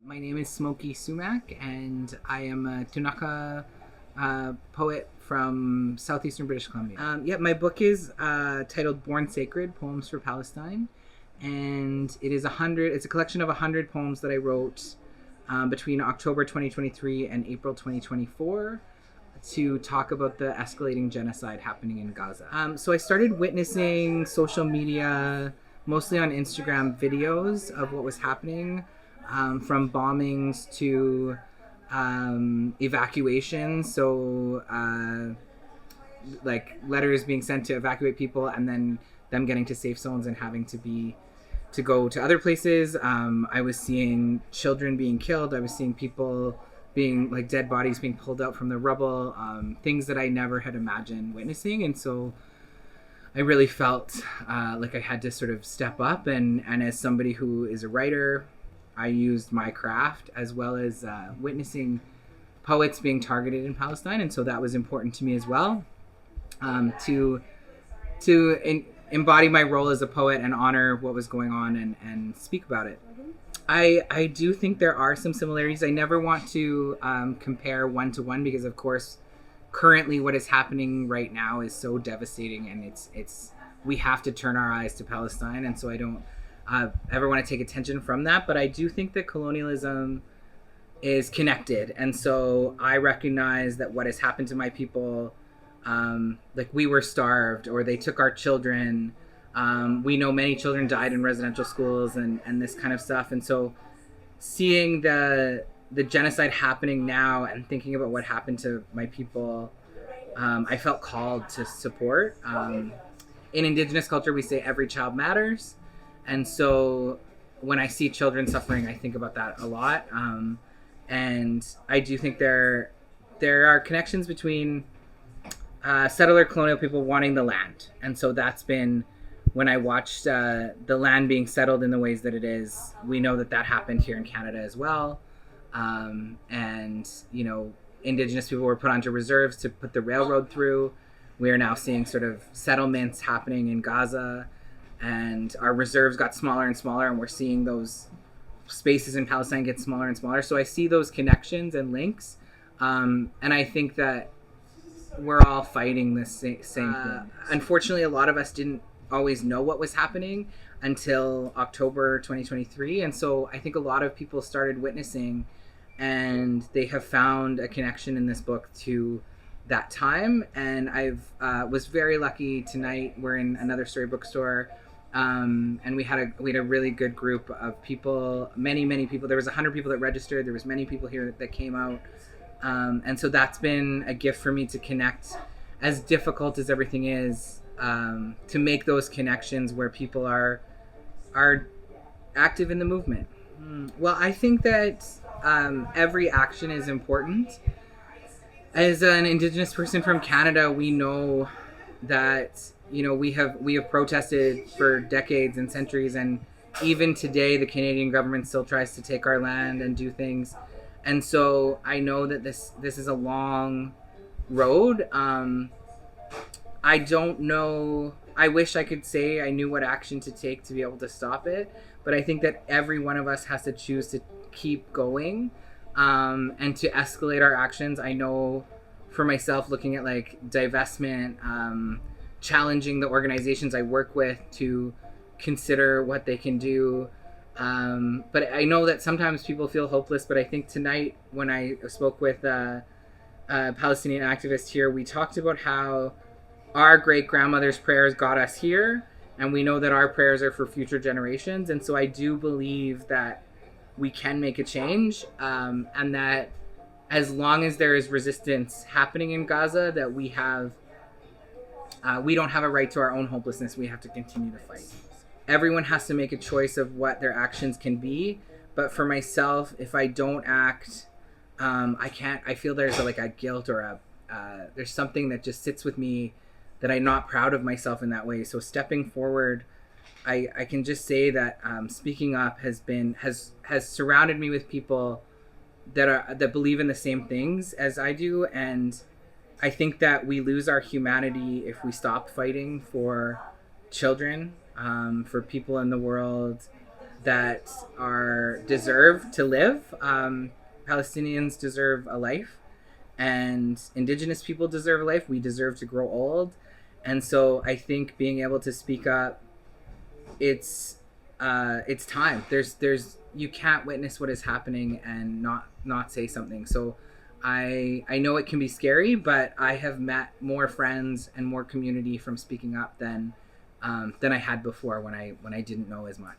My name is Smokii Sumac, and I am a Tunaka poet from southeastern British Columbia. My book is titled Born Sacred, Poems for Palestine, and it's a collection of 100 poems that I wrote between October 2023 and April 2024 to talk about the escalating genocide happening in Gaza. So I started witnessing social media, mostly on Instagram, videos of what was happening, from bombings to evacuations. So like letters being sent to evacuate people, and then them getting to safe zones and having to go to other places. I was seeing children being killed. I was seeing people being like dead bodies being pulled out from the rubble, things that I never had imagined witnessing. And so I really felt like I had to sort of step up. And as somebody who is a writer, I used my craft as well as witnessing poets being targeted in Palestine. And so that was important to me as well, to embody my role as a poet and honor what was going on and speak about it. I do think there are some similarities. I never want to compare one to one because, of course, currently what is happening right now is so devastating, and it's we have to turn our eyes to Palestine. And so I don't ever want to take attention from that. But I do think that colonialism is connected. And so I recognize that what has happened to my people, like we were starved or they took our children. We know many children died in residential schools and this kind of stuff. And so seeing the genocide happening now and thinking about what happened to my people, I felt called to support. In Indigenous culture, we say every child matters. And so when I see children suffering, I think about that a lot. And I do think there are connections between settler colonial people wanting the land. And so that's been, when I watched the land being settled in the ways that it is, we know that happened here in Canada as well. And, you know, Indigenous people were put onto reserves to put the railroad through. We are now seeing sort of settlements happening in Gaza, and our reserves got smaller and smaller, and we're seeing those spaces in Palestine get smaller and smaller. So I see those connections and links. And I think that we're all fighting the same thing. Unfortunately, a lot of us didn't always know what was happening until October 2023. And so I think a lot of people started witnessing, and they have found a connection in this book to that time. And I've was very lucky tonight. We're in another storybook store. And we had a really good group of people, many people. There was 100 people that registered. There was many people here that came out. And so that's been a gift for me to connect, as difficult as everything is, to make those connections where people are active in the movement. Well, I think that every action is important. As an Indigenous person from Canada, we know that, you know, we have protested for decades and centuries, and even today the Canadian government still tries to take our land and do things. And so I know that this is a long road. I don't know. I wish I could say I knew what action to take to be able to stop it, but I think that every one of us has to choose to keep going, and to escalate our actions. I know for myself, looking at like divestment, challenging the organizations I work with to consider what they can do. But I know that sometimes people feel hopeless, but I think tonight when I spoke with a Palestinian activist here, we talked about how our great-grandmother's prayers got us here, and we know that our prayers are for future generations. And so I do believe that we can make a change, and that as long as there is resistance happening in Gaza, that we don't have a right to our own hopelessness. We have to continue to fight. Everyone has to make a choice of what their actions can be. But for myself, if I don't act, I feel there's a guilt or there's something that just sits with me that I'm not proud of myself in that way. So stepping forward, I can just say that speaking up has surrounded me with people that believe in the same things as I do. And I think that we lose our humanity if we stop fighting for children, for people in the world that deserve to live. Palestinians deserve a life, and Indigenous people deserve a life. We deserve to grow old, and so I think being able to speak up, it's time. There's you can't witness what is happening and not say something. So I know it can be scary, but I have met more friends and more community from speaking up than I had before when I didn't know as much.